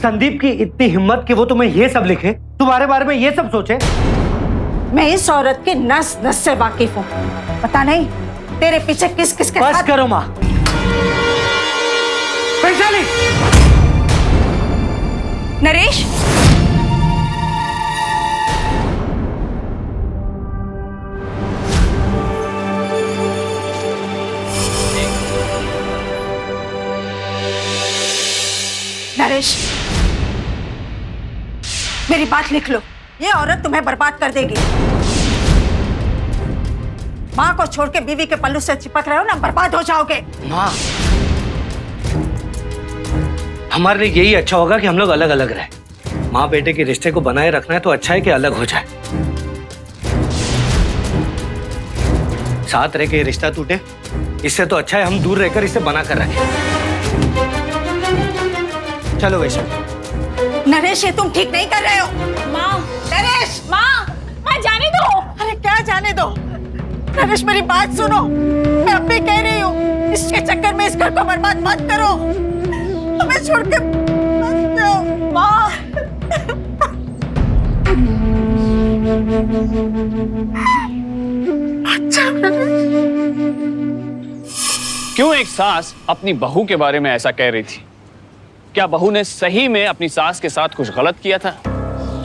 संदीप की इतनी हिम्मत कि वो तुम्हें ये सब लिखे, तुम्हारे बारे में ये सब सोचे? मैं इस औरत के नस नस से वाकिफ हूँ। पता नहीं तेरे पीछे किस किस के बस साथ... करो माँ। वैशाली! नरेश, नरेश, मेरी बात लिख लो। ये औरत तुम्हें बर्बाद कर देगी। माँ को छोड़ के बीवी के पल्लू से चिपक रहे हो ना, बर्बाद हो जाओगे। माँ, हमारे लिए यही अच्छा होगा कि हम लोग अलग अलग रहे। माँ बेटे के रिश्ते को बनाए रखना है तो अच्छा है कि अलग हो जाए। साथ रह के रिश्ता टूटे, इससे तो अच्छा है हम दूर रहकर इसे बना कर रखें। चलो वैशाली। नरेश, ये तुम ठीक नहीं कर रहे हो। माँ, नरेश! माँ जाने दो। अरे क्या जाने दो? नरेश, मेरी बात सुनो। मैं अब भी कह रही हूँ, इसके चक्कर में इस घर को बर्बाद मत करो। तुम्हें छोड़ के मत जाओ। माँ, अच्छा क्यों एक सास अपनी बहू के बारे में ऐसा कह रही थी? क्या बहू ने सही में अपनी सास के साथ कुछ गलत किया था,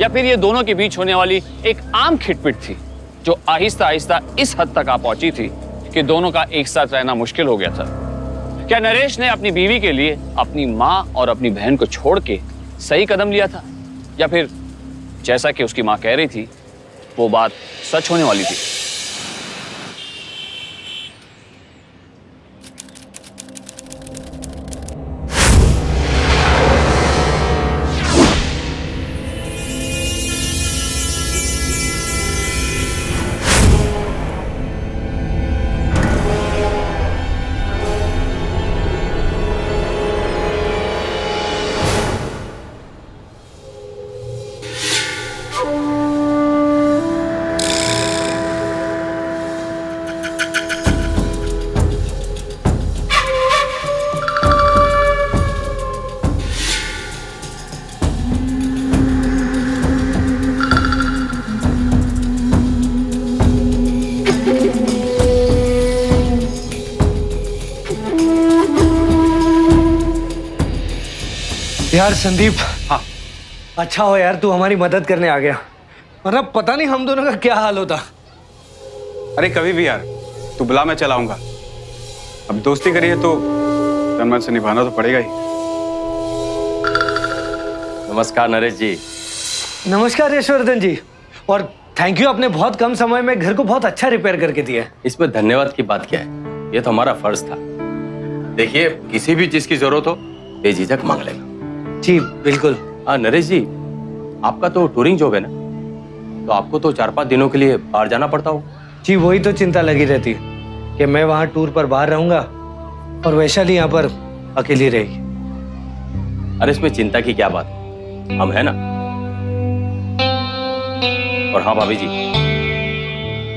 या फिर ये दोनों के बीच होने वाली एक आम खिटपिट थी जो आहिस्ता आहिस्ता इस हद तक आ पहुंची थी कि दोनों का एक साथ रहना मुश्किल हो गया था? क्या नरेश ने अपनी बीवी के लिए अपनी माँ और अपनी बहन को छोड़ के सही कदम लिया था, या फिर जैसा कि उसकी माँ कह रही थी वो बात सच होने वाली थी? यार संदीप, हाँ अच्छा हो यार तू हमारी मदद करने आ गया, वरना पता नहीं हम दोनों का क्या हाल होता। अरे कभी भी यार, तू बुला, मैं चलाऊंगा। अब दोस्ती करी है तो तन मन से निभाना तो पड़ेगा ही। नमस्कार नरेश जी। नमस्कार यशवर्धन जी, और थैंक यू, आपने बहुत कम समय में घर को बहुत अच्छा रिपेयर करके दिया है। इसमें धन्यवाद की बात क्या है, ये तो हमारा फर्ज था। देखिए, किसी भी चीज की जरूरत हो बेझिझक मांग लेना। जी बिल्कुल। हाँ नरेश जी, आपका तो टूरिंग जॉब है ना, तो आपको तो 4-5 दिनों के लिए बाहर जाना पड़ता हो। जी वही तो चिंता लगी रहती कि मैं वहाँ टूर पर बाहर रहूंगा और वैशाली यहाँ पर अकेली रहेगी। अरे इसमें चिंता की क्या बात, हम है ना। और हाँ भाभी जी,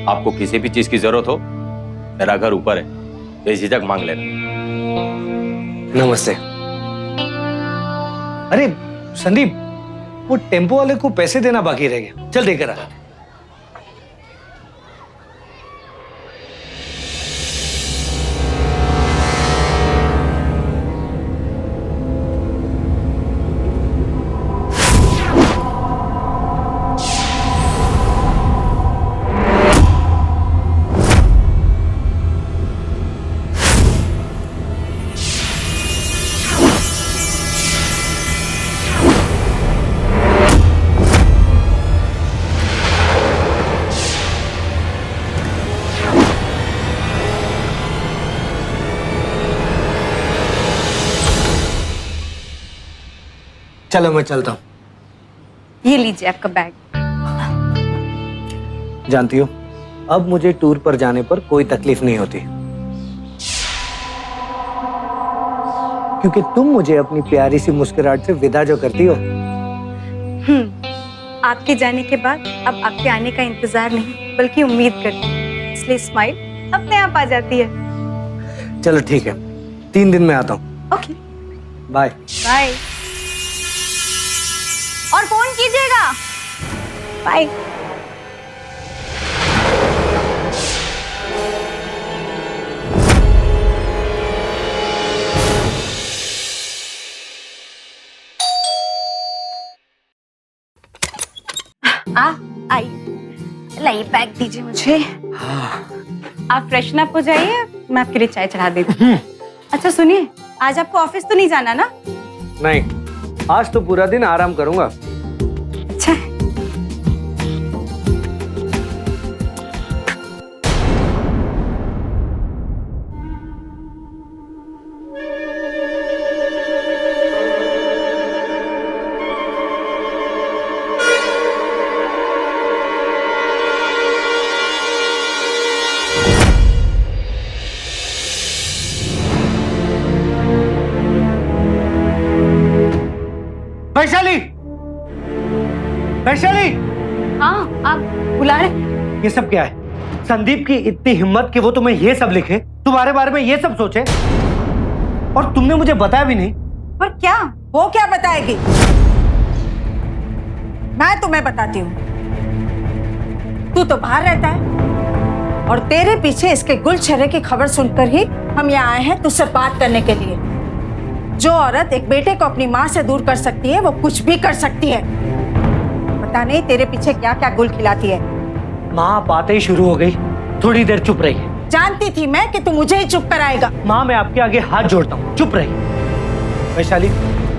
आपको किसी भी चीज की जरूरत हो मेरा घर ऊपर है, बेझिझक मांग लेना। नमस्ते। अरे संदीप, वो टेम्पो वाले को पैसे देना बाकी रह गया, चल देकर आ। चलो मैं चलता हूँ। ये लीजिए आपका बैग। जानती हो, अब मुझे टूर पर जाने पर कोई तकलीफ नहीं होती, क्योंकि तुम मुझे अपनी प्यारी सी मुस्कुराहट से विदा जो करती हो। आपके जाने के बाद अब आपके आने का इंतजार नहीं बल्कि उम्मीद करती हूँ, इसलिए स्माइल अपने आप आ जाती है। चलो ठीक है, 3 दिन में आता हूँ। Okay, bye. बाय। और फोन कीजिएगा। बाय। आई लाई बैग दीजिए मुझे। आप फ्रेशन अप हो जाइए, मैं आपके लिए चाय चढ़ा देती हूँ। अच्छा सुनिए, आज आपको ऑफिस तो नहीं जाना ना? नहीं, आज तो पूरा दिन आराम करूंगा। अच्छा। वैशाली, वैशाली, हाँ, आप बुला रहे? ये सब क्या है? संदीप की इतनी हिम्मत कि वो तुम्हें ये सब लिखे, तुम्हारे बारे में ये सब सोचे, और तुमने मुझे बताया भी नहीं। पर क्या वो क्या बताएगी? मैं तुम्हें बताती हूँ। तू तो बाहर रहता है और तेरे पीछे इसके गुलछरे की खबर सुनकर ही हम यहाँ आए हैं तुझसे बात करने के लिए। जो औरत एक बेटे को अपनी माँ से दूर कर सकती है वो कुछ भी कर सकती है। पता नहीं तेरे पीछे क्या क्या गुल खिलाती है। माँ बातें ही शुरू हो गई, थोड़ी देर चुप रही। जानती थी मैं कि तू मुझे ही चुप कराएगा। माँ मैं आपके आगे हाथ जोड़ता हूँ, चुप रही। वैशाली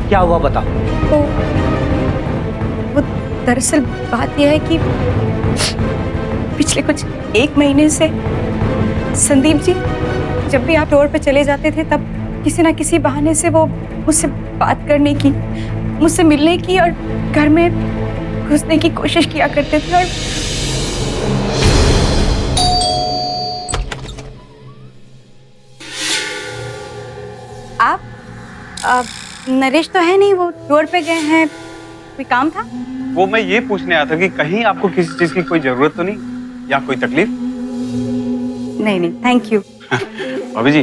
क्या हुआ बताओ। वो दरअसल बात यह है कि पिछले कुछ 1 महीने से संदीप जी जब भी आप टूर पे चले जाते थे तब किसी ना किसी बहाने से वो मुझसे बात करने की, मुझसे मिलने की और घर में घुसने की कोशिश किया करते थे। और आप नरेश तो है नहीं, वो टूर पे गए हैं, कोई काम था? वो मैं ये पूछने आया था कि कहीं आपको किसी चीज की कोई जरूरत तो नहीं या कोई तकलीफ? नहीं नहीं, थैंक यू। भाभी जी,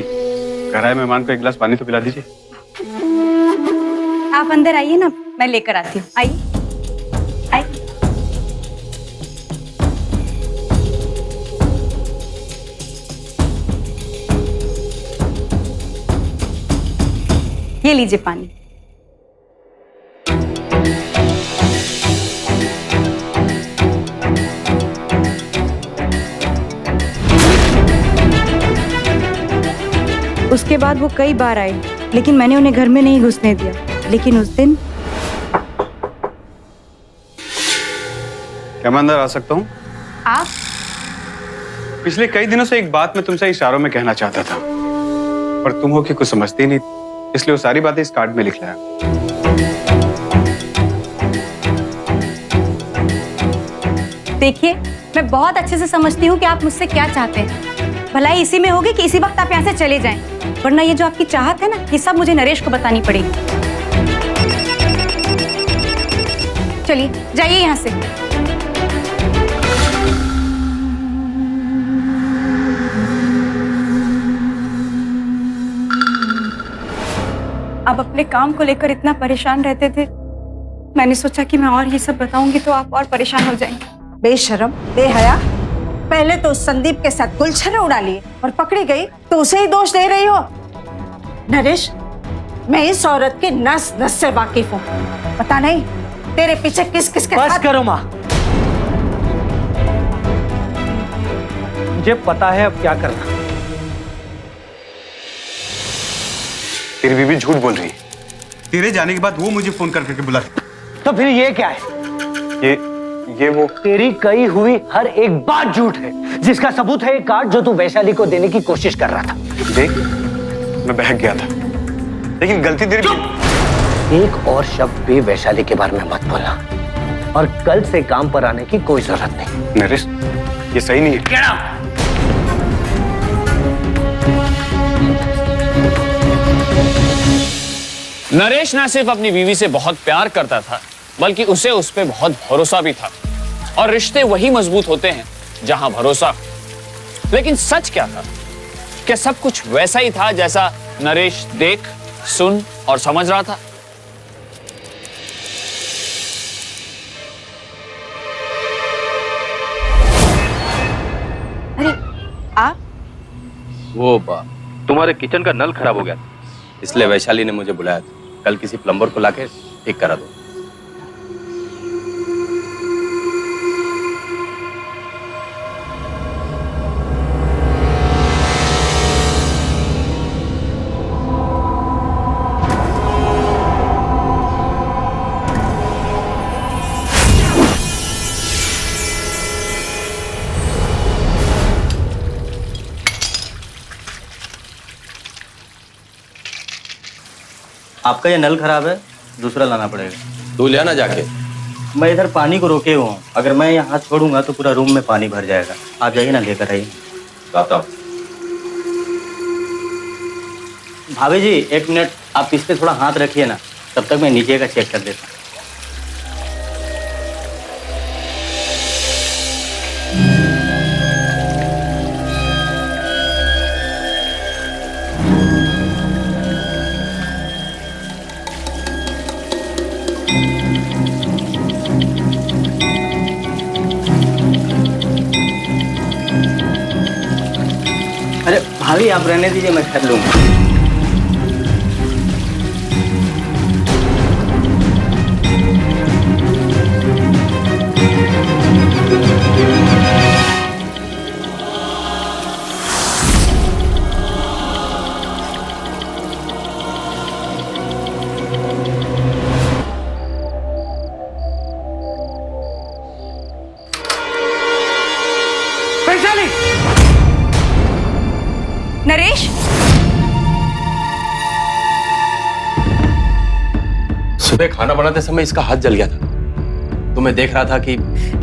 घर आए मेहमान को एक गिलास पानी तो पिला दीजिए। आप अंदर आइए ना, मैं लेकर आती हूँ। आइए आइए। ये लीजिए पानी। उसके बाद वो कई बार आए, लेकिन मैंने उन्हें घर में नहीं घुसने दिया। लेकिन उस दिन क्या मैं अंदर आ सकता हूँ? आप? पिछले कई दिनों से एक बात मैं तुमसे इशारों में कहना चाहता था, पर तुम हो कि कुछ समझती नहीं, इसलिए वो सारी बातें इस कार्ड में लिख लाया। देखिए, मैं बहुत अच्छे से समझती हूँ कि आप मुझसे क्या चाहते हैं। भलाई इसी में होगी कि इसी वक्त आप यहाँ से चले जाएं, वरना ये जो आपकी चाहत है ना, ये सब मुझे नरेश को बतानी पड़ेगी। चलिए जाइए यहाँ से। आप अपने काम को लेकर इतना परेशान रहते थे, मैंने सोचा कि मैं और ये सब बताऊंगी तो आप और परेशान हो जाएंगे। बेशरम, बेहया, पहले तो संदीप के साथ गुलछरे उड़ा लिए और पकड़ी गई तो उसे ही दोष दे रही हो। नरेश, मैं इस औरत की नस नस से वाकिफ हूँ। पता नहीं तेरे पीछे किस किस के बस साथ। करो माँ, मुझे पता है अब क्या करना। तेरी बीवी झूठ बोल रही है। तेरे जाने के बाद वो मुझे फोन करके बुला। तो फिर ये क्या है? ये वो तेरी कही हुई हर एक बात झूठ है, जिसका सबूत है एक कार्ड जो तू वैशाली को देने की कोशिश कर रहा था। देख, मैं बहक गया था, लेकिन गलती तेरी। एक और शब्द भी वैशाली के बारे में मत बोलना, और कल से काम पर आने की कोई जरूरत नहीं। नरेश, ये सही नहीं है। नरेश न सिर्फ अपनी बीवी से बहुत प्यार करता था, बल्कि उसे उस पर बहुत भरोसा भी था। और रिश्ते वही मजबूत होते हैं जहां भरोसा हो। लेकिन सच क्या था? क्या सब कुछ वैसा ही था जैसा नरेश देख, सुन और समझ रहा था? तुम्हारे किचन का नल खराब हो गया। इसलिए वैशाली ने मुझे बुलाया था, कल किसी प्लम्बर को लाके ठीक करा दो। आपका ये नल खराब है, दूसरा लाना पड़ेगा। तू ले आना जाके। मैं इधर पानी को रोके हुआ हूँ, अगर मैं यहाँ हाथ छोड़ूंगा तो पूरा रूम में पानी भर जाएगा। आप जाइए ना, लेकर आइए। आता हूँ। भाभी जी 1 मिनट आप इस पे थोड़ा हाथ रखिए ना, तब तक मैं नीचे का चेक कर देता हूँ। अरे भाभी आप रहने दीजिए, मैं कर लूंगा। वैशाली! नरेश, सुबह खाना बनाते समय इसका हाथ जल गया था, तो मैं देख रहा था कि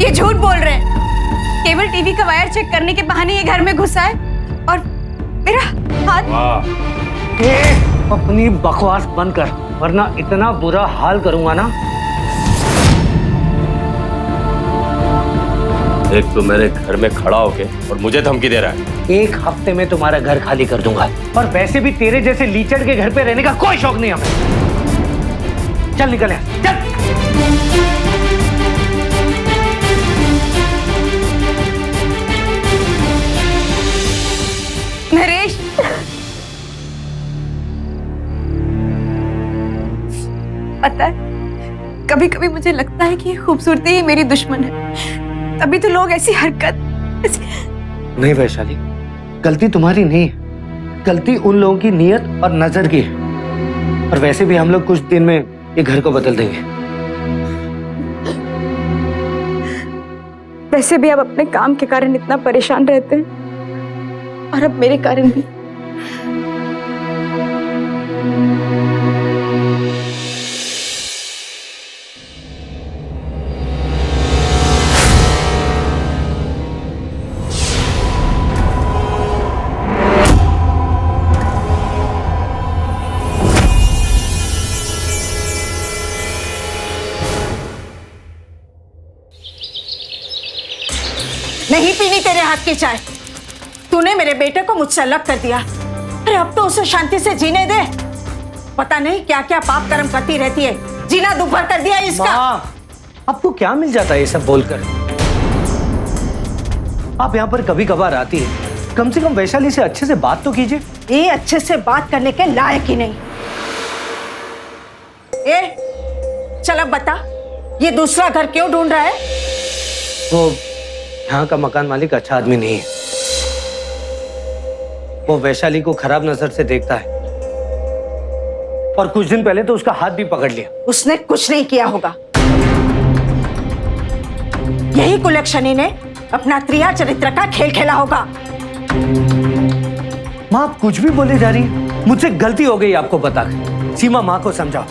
ये झूठ बोल रहे हैं। केवल टीवी का वायर चेक करने के बहाने ये घर में घुसा है और मेरा हाथ। अपनी बकवास बंद कर, वरना इतना बुरा हाल करूंगा ना। एक तो मेरे घर में खड़ा होके और मुझे धमकी दे रहा है। 1 हफ्ते में तुम्हारा घर खाली कर दूंगा, और वैसे भी तेरे जैसे लीचड़ के घर पे रहने का कोई शौक नहीं हमें। चल निकल यहाँ, चल। नरेश, पता है कभी कभी मुझे लगता है कि खूबसूरती ही मेरी दुश्मन है, तभी तो लोग ऐसी हरकत। नहीं वैशाली, गलती तुम्हारी नहीं है, गलती उन लोगों की नीयत और नजर की है। और वैसे भी हम लोग कुछ दिन में ये घर को बदल देंगे। वैसे भी आप अपने काम के कारण इतना परेशान रहते हैं, और अब मेरे कारण भी। नहीं पीनी तेरे हाथ की चाय। तूने मेरे बेटे को मुझसे अलग कर दिया, अरे अब तो उसे शांति से जीने दे। पता नहीं क्या क्या पाप कर्म करती रहती है, जीना दुभर कर दिया इसका। माँ, आपको क्या मिल जाता है ये सब बोलकर? आप यहाँ पर कभी कभार आती है, कम से कम वैशाली से अच्छे से बात तो कीजिए। ये अच्छे से बात करने के लायक ही नहीं। चल अब बता, ये दूसरा घर क्यों ढूंढ रहा है? वो यहाँ का मकान मालिक अच्छा आदमी नहीं है, वो वैशाली को खराब नजर से देखता है, और कुछ दिन पहले तो उसका हाथ भी पकड़ लिया। उसने कुछ नहीं किया होगा, यही कुलक्षणी ने अपना त्रिया चरित्र का खेल खेला होगा। माँ आप कुछ भी बोले जा रही है, मुझसे गलती हो गई आपको बताकर। सीमा माँ को समझाओ,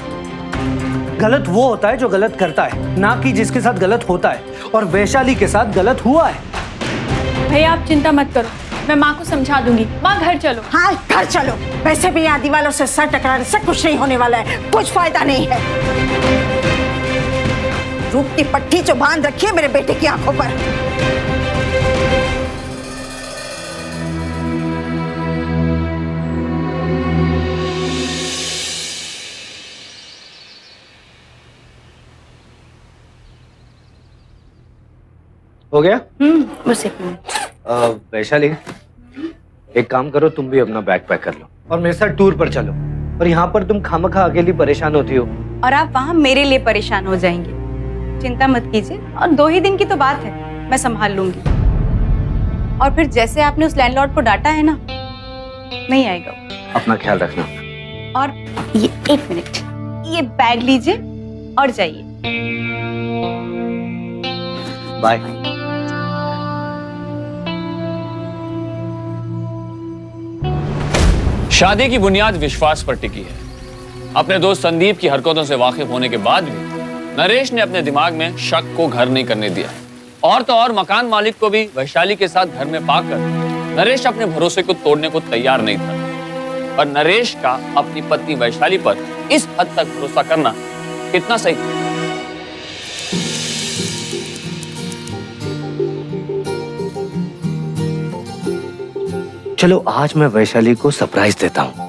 गलत वो होता है जो गलत करता है, ना कि जिसके साथ गलत होता है, और वैशाली के साथ गलत हुआ है। भैया आप चिंता मत करो, मैं माँ को समझा दूंगी। माँ घर चलो। हाँ घर चलो, वैसे भी यहाँ दीवालों से सर टकराने से कुछ नहीं होने वाला है, कुछ फायदा नहीं है। रूप की पट्टी जो बांध रखी है मेरे बेटे की आंखों पर। हो गया? बस 1 मिनट। वैशाली एक काम करो, तुम भी अपना बैग पैक कर लो। और मेरे साथ टूर पर चलो। और यहाँ पर तुम खामखा अकेली परेशान होती हो। और आप वहाँ मेरे लिए परेशान हो जाएंगे। चिंता मत कीजिए, और 2 ही दिन की तो बात है, मैं संभाल लूंगी। और फिर जैसे आपने उस लैंडलॉर्ड को डांटा है ना, नहीं आएगा वो। अपना ख्याल रखना। और ये 1 मिनट, ये बैग लीजिए और जाइए। बाय। शादी की बुनियाद विश्वास पर टिकी है। अपने दोस्त संदीप की हरकतों से वाकिफ होने के बाद भी नरेश ने अपने दिमाग में शक को घर नहीं करने दिया। और तो और मकान मालिक को भी वैशाली के साथ घर में पाकर नरेश अपने भरोसे को तोड़ने को तैयार नहीं था। और नरेश का अपनी पत्नी वैशाली पर इस हद तक भरोसा करना कितना सही था? चलो आज मैं वैशाली को सरप्राइज देता हूँ।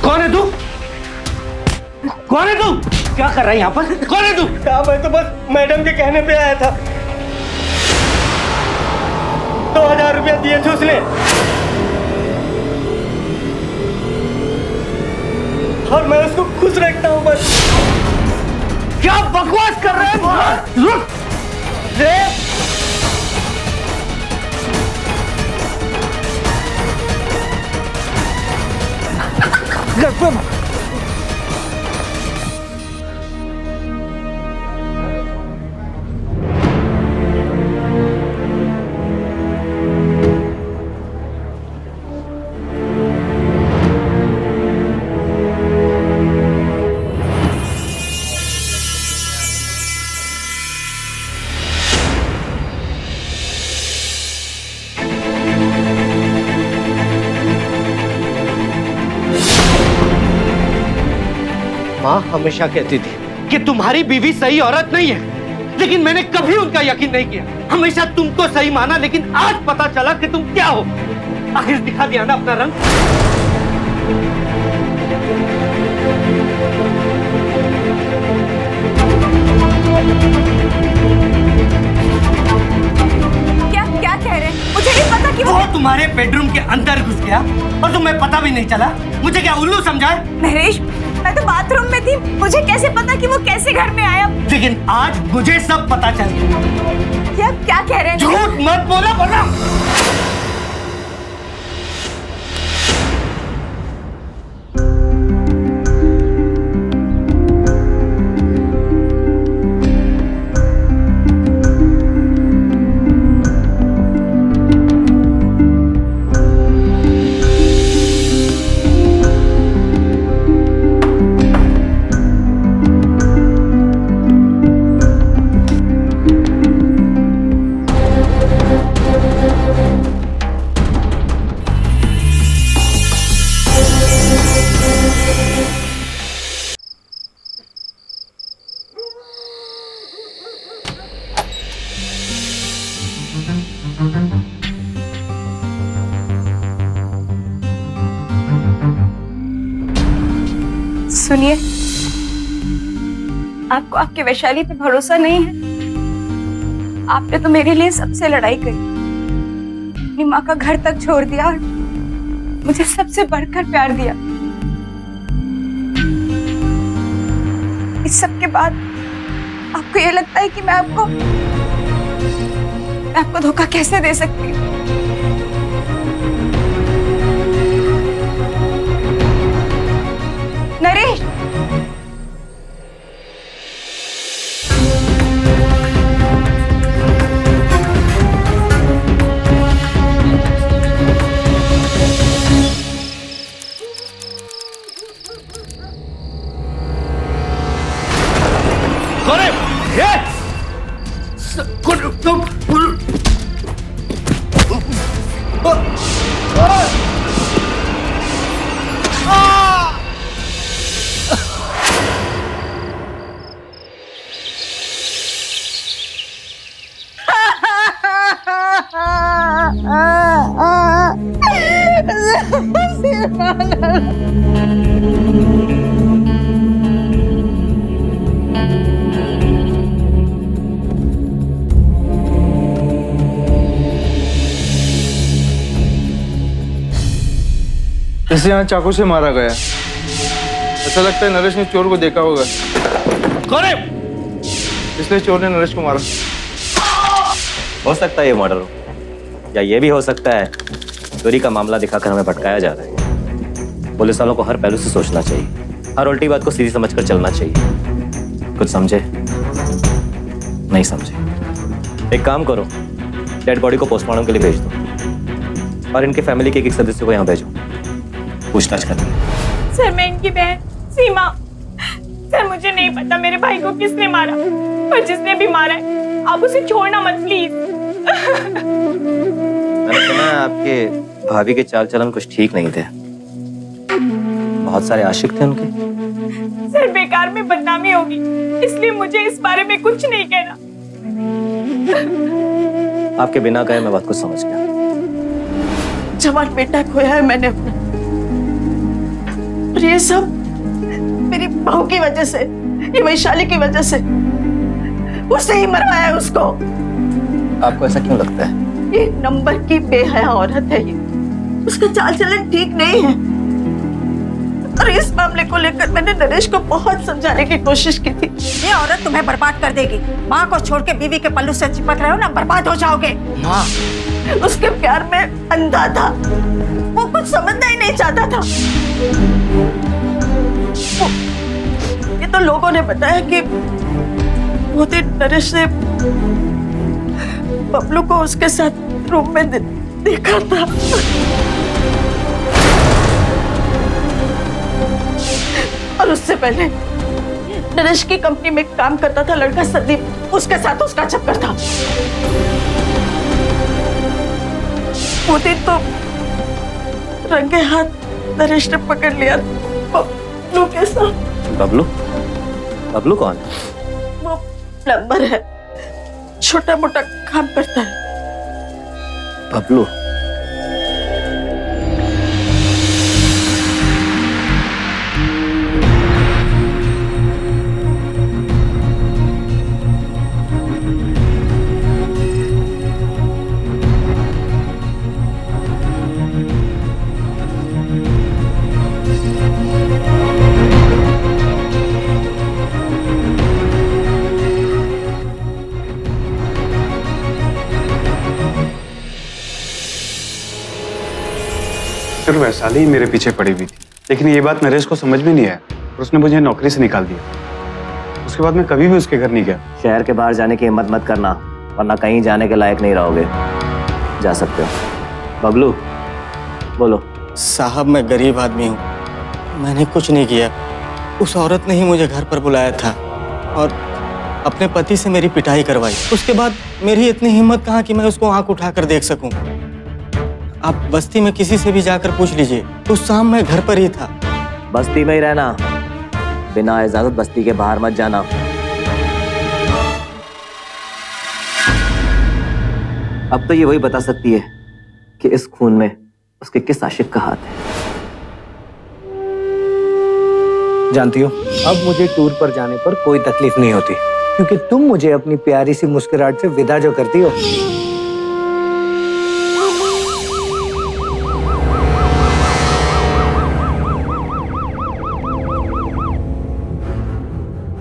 कौन है तू? कौन है तू? क्या कर रहा है यहाँ पर? कौन है तू? मैं तो बस मैडम के कहने पे आया था। 2000 रुपया दिए थे उसने, और मैं उसको खुश रखता हूँ बस। क्या बकवास कर रहे हैं? रुक! माँ हमेशा कहती थी कि तुम्हारी बीवी सही औरत नहीं है, लेकिन मैंने कभी उनका यकीन नहीं किया। हमेशा तुमको सही माना, लेकिन आज पता चला कि तुम क्या हो। आखिर दिखा दिया ना अपना रंग। क्या क्या कह रहे हैं? मुझे नहीं पता कि वो तुम्हारे बेडरूम के अंदर घुस गया और तुम्हें पता भी नहीं चला। मुझे क्या उल्लू समझा है? नरेश, मैं तो बाथरूम में थी, मुझे कैसे पता कि वो कैसे घर में आया? लेकिन आज मुझे सब पता चल गया। क्या कह रहे हैं? झूठ मत बोला वरना। सुनिए, आपको आपके वैशाली पे भरोसा नहीं है? आपने तो मेरे लिए सबसे लड़ाई करी, अपनी माँ का घर तक छोड़ दिया और मुझे सबसे बढ़कर प्यार दिया। इस सब के बाद आपको ये लगता है कि मैं आपको धोखा कैसे दे सकती हूँ? नरेश, इसे यहाँ चाकू से मारा गया। ऐसा लगता है नरेश ने चोर को देखा होगा, कौन है? इसलिए चोर ने नरेश को मारा। हो सकता है ये मर्डर हो, या ये भी हो सकता है चोरी का मामला दिखाकर हमें भटकाया जा रहा है। पुलिस वालों को हर पहलू से सोचना चाहिए, हर उल्टी बात को सीधी समझकर चलना चाहिए। कुछ समझे? नहीं समझे। एक काम करो, डेड बॉडी को पोस्टमार्टम के लिए भेज दो और इनके फैमिली के एक सदस्य को यहाँ भेजो, पूछताछ करनी। सर मैं इनकी बहन सीमा। सर मुझे नहीं पता मेरे भाई को किसने मारा, पर जिसने भी मारा है आप उसे छोड़ना मत प्लीज। मैंने सुना है आपके भाभी के चाल चलन कुछ ठीक नहीं थे, बहुत सारे आशिक थे उनके। सर बेकार में बदनामी होगी, इसलिए मुझे इस बारे में कुछ नहीं कहना। आपके बिना कहे मैं बात को समझ गया। जवान बेटा खोया है मैंने अपना, और ये सब मेरी बहू की वजह से, ये वैशाली की वजह से। उसने ही मरवाया है उसको। आपको ऐसा क्यों लगता है? ये नंबर की बेहया औरत है ये, उसका चाल चलन ठीक नहीं है। और इस मामले को लेकर मैंने नरेश को बहुत समझाने की कोशिश की थी। ये औरत तुम्हें बर्बाद कर देगी। माँ को छोड़ के बीवी के पल्लू से चिपक रहे हो ना, बर्बाद हो जाओगे। माँ, उसके प्यार में अंधा था, वो कुछ समझना ही नहीं चाहता था। ये तो लोगों ने बताया कि वो दिन नरेश ने बबलू को उसके साथ रूम में देखा था। और उससे पहले नरेश की कंपनी में काम करता था लड़का संदीप, उसके साथ उसका चक्कर था। वो दिन तो रंगे हाथ नरेश ने पकड़ लिया बबलू के साथ। बबलू? बबलू कौन? वो प्लम्बर है, छोटा मोटा काम करता है। बबलू? फिर वैशाली ही मेरे पीछे पड़ी हुई थी, लेकिन ये बात नरेश को समझ में नहीं आया और उसने मुझे नौकरी से निकाल दिया। उसके बाद मैं कभी भी उसके घर नहीं गया। शहर के बाहर जाने की हिम्मत मत करना, वरना कहीं जाने के लायक नहीं रहोगे। जा सकते हो। बबलू बोलो। साहब मैं गरीब आदमी हूँ, मैंने कुछ नहीं किया। उस औरत ने ही मुझे घर पर बुलाया था और अपने पति से मेरी पिटाई करवाई। उसके बाद मेरी इतनी हिम्मत कहाँ कि मैं उसको आंख उठाकर देख सकूं। आप बस्ती में किसी से भी जाकर पूछ लीजिए, उस शाम मैं घर पर ही था। बस्ती में ही रहना, बिना इजाजत बस्ती के बाहर मत जाना। अब तो ये वही बता सकती है कि इस खून में उसके किस आशिक का हाथ है। जानती हो, अब मुझे टूर पर जाने पर कोई तकलीफ नहीं होती, क्योंकि तुम मुझे अपनी प्यारी सी मुस्कुराहट से विदा जो करती हो।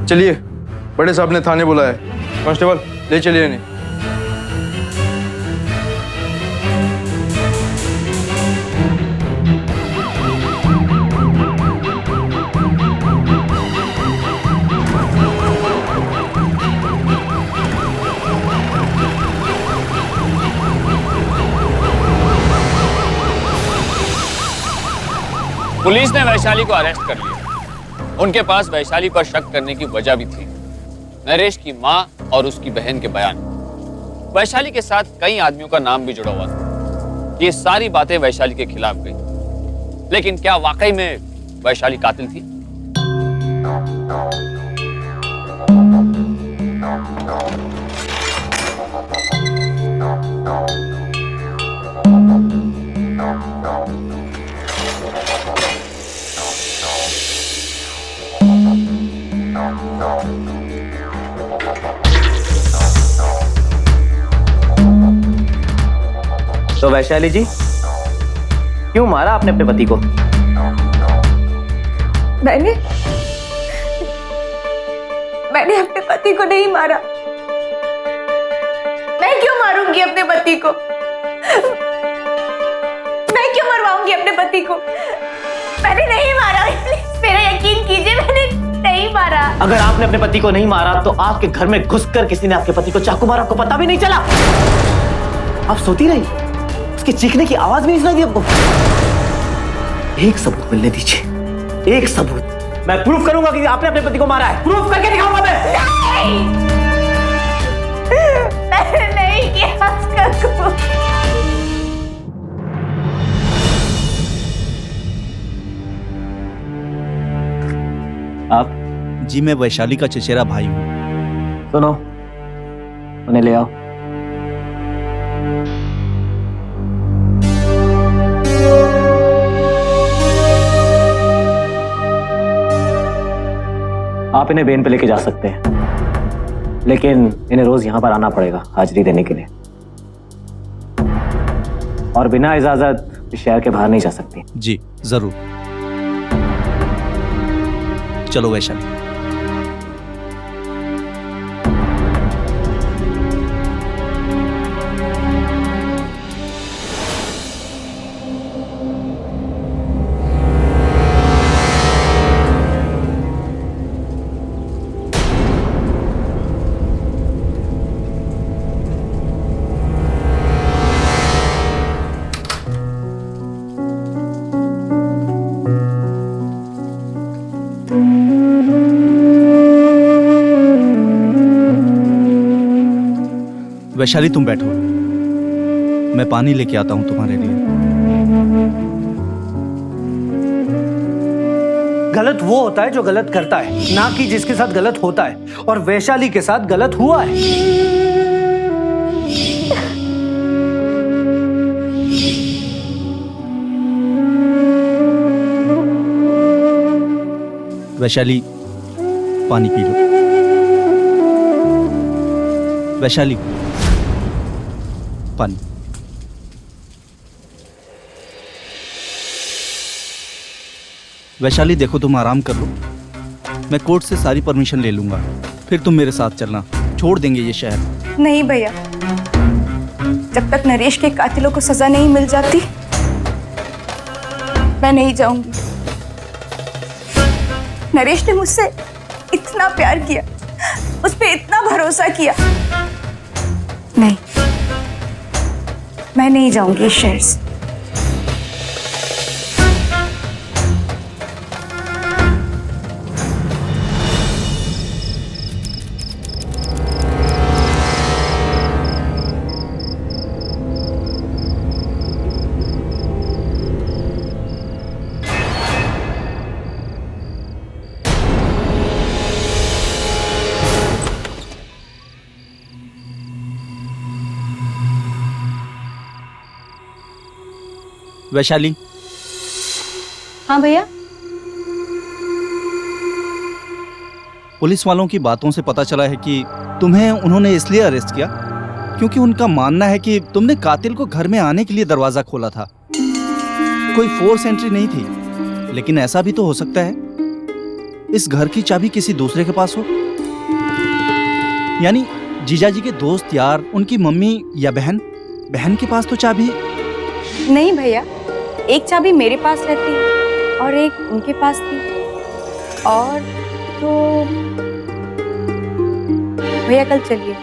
चलिए, बड़े साहब ने थाने बुलाया है। कांस्टेबल ले चलिए इन्हें। पुलिस ने वैशाली को अरेस्ट कर लिया। उनके पास वैशाली पर शक करने की वजह भी थी, नरेश की मां और उसकी बहन के बयान। वैशाली के साथ कई आदमियों का नाम भी जुड़ा हुआ था। ये सारी बातें वैशाली के खिलाफ गई, लेकिन क्या वाकई में वैशाली कातिल थी? तो वैशाली जी, क्यों मारा आपने अपने पति को? मैंने अपने पति को नहीं मारा। मैं क्यों मारूंगी अपने पति को? मैं क्यों मरवाऊंगी अपने पति को? मैंने नहीं मारा। प्लीज मेरा यकीन कीजिए, मैंने नहीं मारा। अगर आपने अपने पति को नहीं मारा तो आपके घर में घुसकर किसी ने आपके पति को चाकू मारा, आपको पता भी नहीं चला। आप सोती रही, उसके चीखने की आवाज भी नहीं सुनाई दी आपको। एक सबूत मिलने दीजिए, एक सबूत। मैं प्रूफ करूंगा कि आपने अपने पति को मारा है। प्रूफ करके दिखाऊंगा मैं। मैंने नहीं किया उसका। आप? जी, मैं वैशाली का चचेरा भाई हूँ। सुनो, उन्हें ले आओ। आप इन्हें बेन पे लेके जा सकते हैं, लेकिन इन्हें रोज यहां पर आना पड़ेगा हाजिरी देने के लिए, और बिना इजाजत शहर के बाहर नहीं जा सकती। जी जरूर। चलो वैशाली। वैशाली तुम बैठो, मैं पानी लेके आता हूं तुम्हारे लिए। गलत वो होता है जो गलत करता है, ना कि जिसके साथ गलत होता है, और वैशाली के साथ गलत हुआ है। वैशाली पानी पी लो। वैशाली पानी। वैशाली देखो, तुम आराम कर लो, मैं कोर्ट से सारी परमिशन ले लूंगा, फिर तुम मेरे साथ चलना, छोड़ देंगे ये शहर। नहीं भैया, जब तक नरेश के कातिलों को सजा नहीं मिल जाती मैं नहीं जाऊंगी। नरेश ने मुझसे इतना प्यार किया, उस पर इतना भरोसा किया। नहीं, मैं नहीं जाऊंगी इस शहर से। वैशाली। हाँ भैया। पुलिस वालों की बातों से पता चला है कि तुम्हें उन्होंने इसलिए अरेस्ट किया क्योंकि उनका मानना है कि तुमने कातिल को घर में आने के लिए दरवाजा खोला था। कोई फोर्स एंट्री नहीं थी, लेकिन ऐसा भी तो हो सकता है इस घर की चाबी किसी दूसरे के पास हो, यानी जीजाजी के दोस्त, यार, उनकी मम्मी या बहन के पास तो चाबी। नहीं भैया, एक चाबी मेरे पास रहती है और एक उनके पास थी, और तो भैया कल चलिए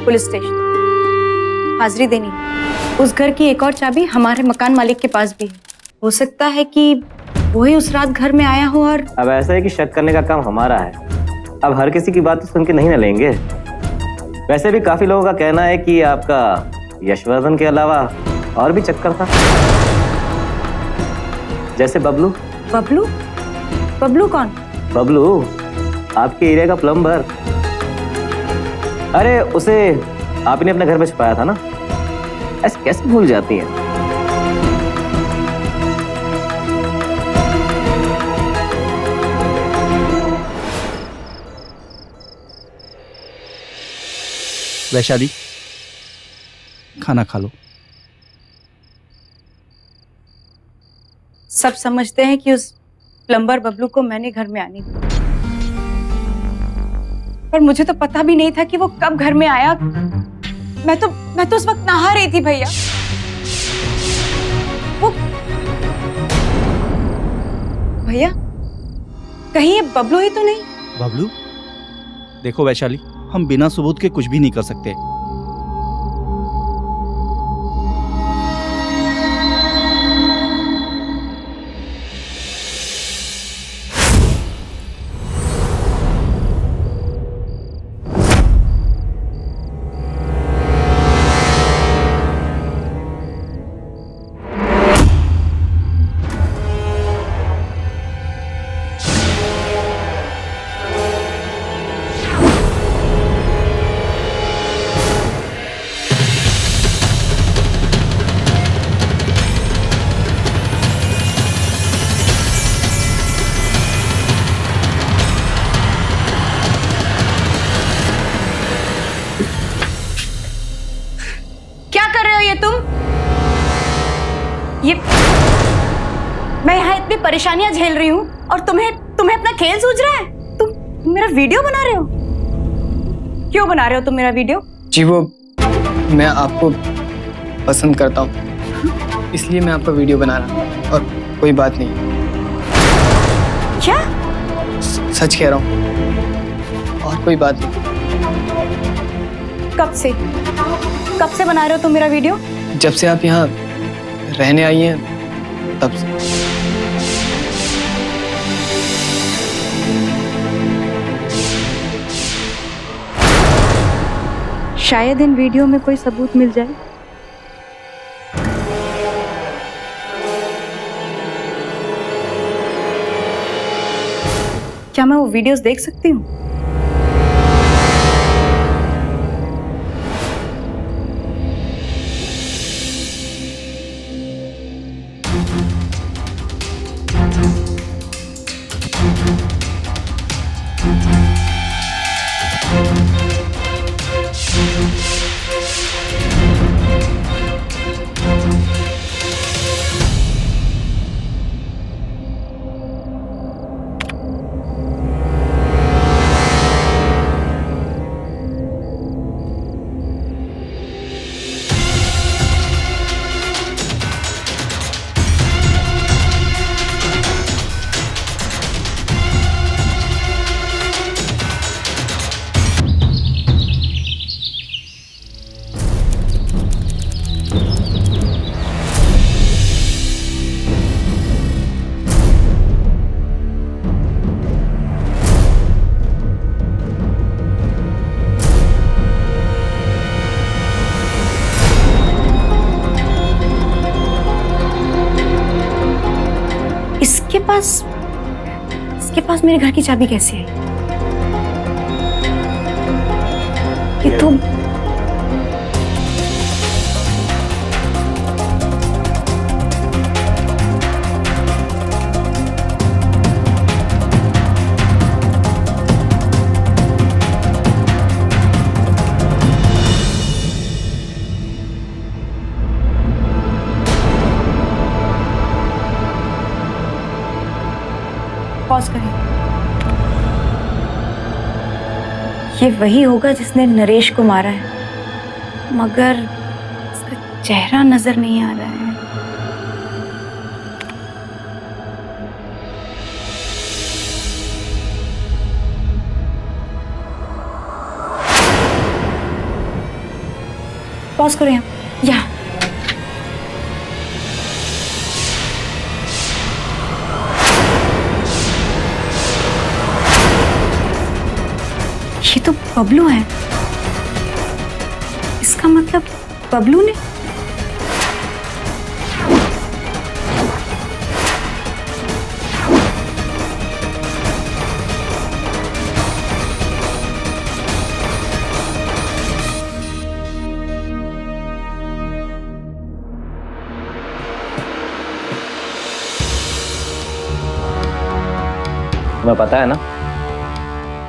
पुलिस स्टेशन, हाजिरी देनी है। उस घर की एक और चाबी हमारे मकान मालिक के पास भी है, हो सकता है कि वही उस रात घर में आया हो। और अब ऐसा है कि शक करने का काम हमारा है, अब हर किसी की बात तो सुन के नहीं न लेंगे। वैसे भी काफी लोगों का कहना है कि आपका यशवर्धन के अलावा और भी चक्कर था, जैसे बबलू। बबलू? बबलू कौन? बबलू आपके एरिया का प्लम्बर। अरे उसे आपने अपने घर में छुपाया था ना, ऐसे कैसे भूल जाती हैं? वैशाली, खाना खा लो। सब समझते हैं कि उस प्लम्बर बबलू को मैंने घर में आने दिया, पर मुझे तो पता भी नहीं था कि वो कब घर में आया। मैं तो उस वक्त नहा रही थी भैया। वो भैया, कहीं ये बबलू ही तो नहीं? बबलू? देखो वैशाली, हम बिना सबूत के कुछ भी नहीं कर सकते। मैं यहाँ इतनी परेशानियां झेल रही हूँ और तुम्हें अपना खेल सूझ रहा है? तुम मेरा वीडियो बना रहे हो? क्यों बना रहे हो तुम मेरा वीडियो? जी वो मैं आपको पसंद करता हूँ, इसलिए मैं आपका वीडियो बना रहा हूँ, और कोई बात नहीं। क्या? सच कह रहा हूँ, और कोई बात नहीं। कब से बना रहे हो तुम मेरा वीडियो? जब से आप यहाँ रहने आई हैं तब से। शायद इन वीडियो में कोई सबूत मिल जाए। क्या मैं वो वीडियोस देख सकती हूँ? इसके पास मेरे घर की चाबी कैसे आई? ये तो पॉज करें। ये वही होगा जिसने नरेश को मारा है, मगर इसका चेहरा नजर नहीं आ रहा है। पॉज करो यहाँ। ये तो बबलू है। इसका मतलब बबलू ने तुम्हें पता है ना,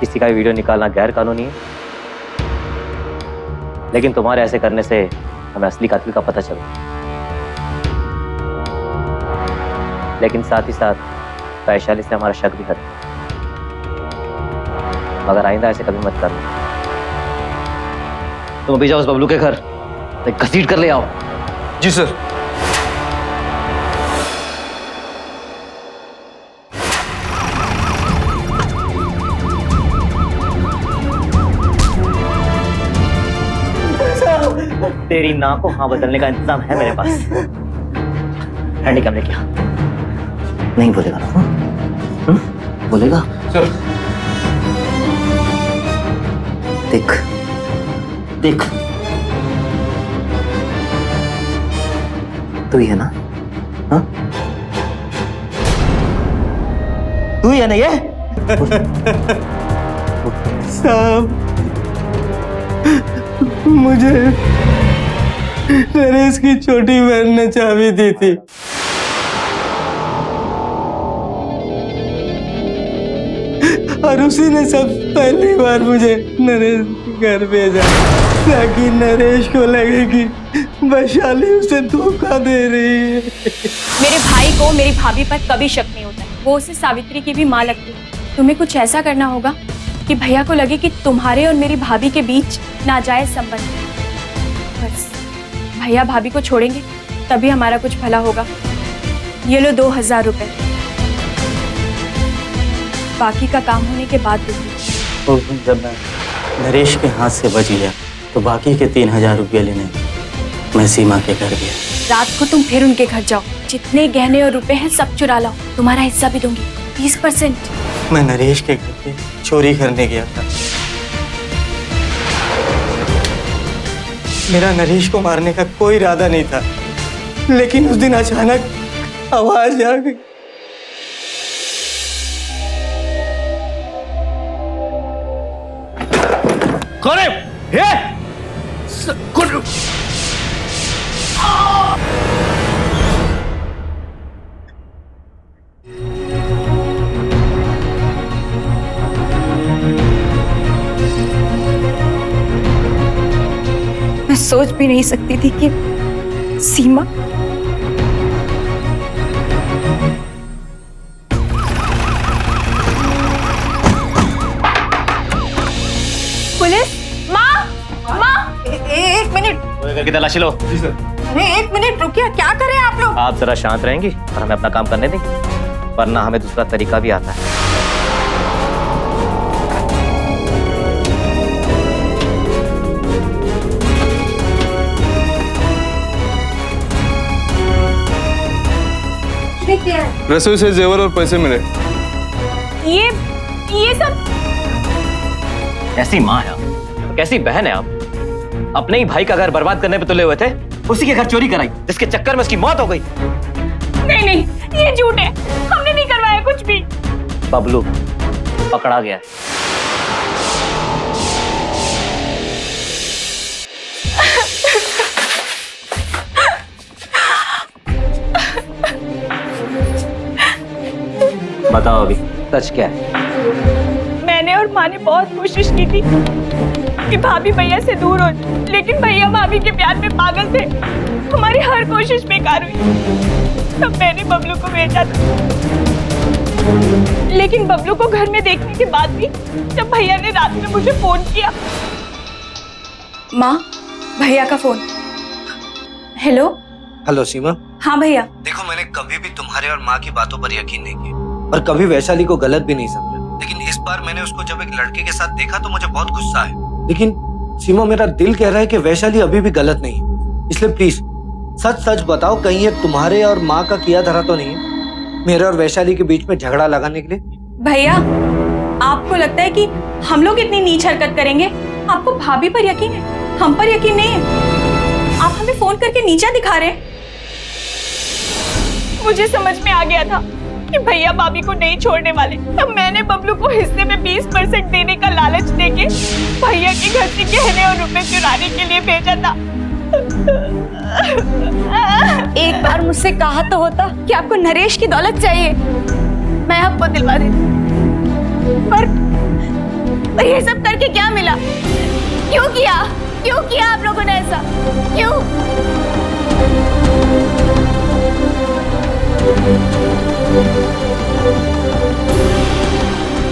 किसी का वीडियो निकालना गैर कानूनी है। लेकिन तुम्हारे ऐसे करने से हमें असली कातिल का पता चला, लेकिन साथ ही साथ वैशाली से हमारा शक भी हटा। मगर आइंदा ऐसे कभी मत करना। तुम अभी जाओ उस बबलू के घर, एक घसीट कर ले आओ। जी सर। तेरी नाक को हाँ बदलने का इंतजाम है मेरे पास। हैंडीकैम लेके आ। नहीं बोलेगा ना? बोलेगा? सर। देख देख, तू ही है ना? हाँ, तू ही है ना ये? साहब, मुझे नरेश की छोटी बहन ने चाबी दी थी। और उसी ने सब पहली बार मुझे नरेश के घर भेजा, ताकि नरेश को लगे कि वैशाली उसे धोखा दे रही है। मेरे भाई को मेरी भाभी पर कभी शक नहीं होता है। वो उसे सावित्री की भी माँ लगती है। तुम्हें कुछ ऐसा करना होगा कि भैया को लगे कि तुम्हारे और मेरी भाभी के बीच नाजायज संबंध है। बस भैया भाभी को छोड़ेंगे तभी हमारा कुछ भला होगा। ये लो 2000 रुपए, बाकी का काम होने के बाद दूंगी। उस दिन जब मैं नरेश के हाथ से बच गया तो बाकी के 3000 रुपये लेने मैं सीमा के घर गया। रात को तुम फिर उनके घर जाओ, जितने गहने और रुपए हैं सब चुरा लाओ, तुम्हारा हिस्सा भी दूंगी 20%। मैं नरेश के घर पे चोरी करने गया था। मेरा नरेश को मारने का कोई इरादा नहीं था, लेकिन उस दिन अचानक आवाज आ गई। कौन है ये? कौन? मैं सोच भी नहीं सकती थी कि सीमा पुलिस। एक मिनट, करके तलाशी लो। अरे एक मिनट रुकिए, क्या कर रहे हैं आप लोग? आप जरा शांत रहेंगी और हमें अपना काम करने देंगे, वरना हमें दूसरा तरीका भी आता है। क्या है? रसोई से जेवर और पैसे मिले। ये सब कैसी माँ है आप, कैसी बहन है आप। अपने ही भाई का घर बर्बाद करने पे तुले हुए थे, उसी के घर चोरी कराई, जिसके चक्कर में उसकी मौत हो गई। नहीं, ये झूठ है, हमने नहीं करवाया कुछ भी। बबलू पकड़ा गया है। बताओ अभी सच क्या है? मैंने और माँ ने बहुत कोशिश की थी कि भाभी भैया से दूर हो, लेकिन भैया भाभी के प्यार में पागल थे। हमारी हर कोशिश बेकार हुई। तब मैंने बबलू को भेजा था, लेकिन बबलू को घर में देखने के बाद भी जब भैया ने रात में मुझे फोन किया। माँ, भैया का फोन। हेलो। हेलो सीमा। हाँ भैया। देखो, मैंने कभी भी तुम्हारे और माँ की बातों पर यकीन नहीं किया और कभी वैशाली को गलत भी नहीं समझा, लेकिन इस बार मैंने उसको जब एक लड़के के साथ देखा तो मुझे बहुत गुस्सा है। लेकिन सीमा, मेरा दिल कह रहा है कि वैशाली अभी भी गलत नहीं है, इसलिए प्लीज सच सच बताओ, कहीं ये तुम्हारे और माँ का किया धरा तो नहीं है, मेरे और वैशाली के बीच में झगड़ा लगाने के लिए? भैया, आपको लगता है कि हम लोग इतनी नीच हरकत करेंगे? आपको भाभी पर यकीन है, हम पर यकीन नहीं है। आप हमें फोन करके नीचा दिखा रहे हैं। मुझे समझ में आ गया था कि भैया भाभी को नहीं छोड़ने वाले। तब मैंने बबलू को हिस्से में 20% देने का लालच देके भैया के घर से गहने और रुपए चुराने के लिए भेजा था। एक बार मुझसे कहा तो होता कि आपको नरेश की दौलत चाहिए, मैं आपको दिलवा देती। पर ये सब करके क्या मिला? क्यों किया? क्यों किया आप लोगों ने ऐसा? क्यों?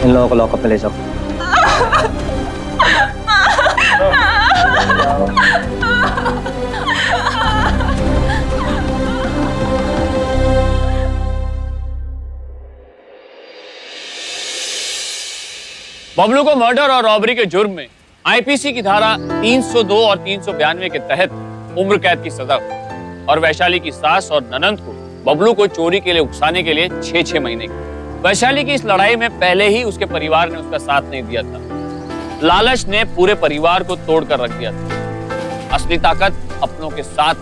इन लोगों को लॉकअप में ले जाओ। बबलू को मर्डर और रॉबरी के जुर्म में आईपीसी की धारा 302 और 392 के तहत उम्र कैद की सजा और वैशाली की सास और ननंद को बबलू को चोरी के लिए उकसाने के लिए 6-6 महीने की। वैशाली की इस लड़ाई में पहले ही उसके परिवार ने उसका साथ नहीं दिया था। लालच ने पूरे परिवार को तोड़कर रख दिया था। असली ताकत अपनों के साथ,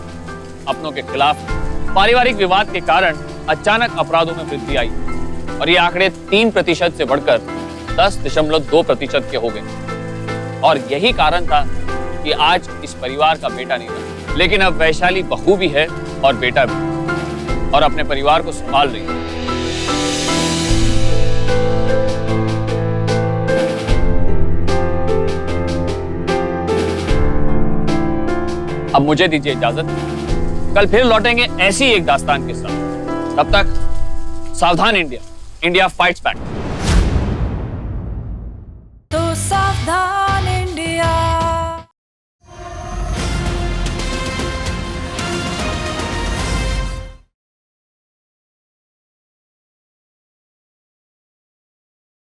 अपनों के खिलाफ। पारिवारिक विवाद के कारण अचानक अपराधों में वृद्धि आई और ये आंकड़े 3% से बढ़कर 10.2% के हो गए। और यही कारण था कि आज इस परिवार का बेटा नहीं रहा। लेकिन अब वैशाली बहू भी है और बेटा भी, और अपने परिवार को संभाल रही है। अब मुझे दीजिए इजाजत। कल फिर लौटेंगे ऐसी एक दास्तान के साथ। तब तक सावधान इंडिया, इंडिया फाइट्स बैक।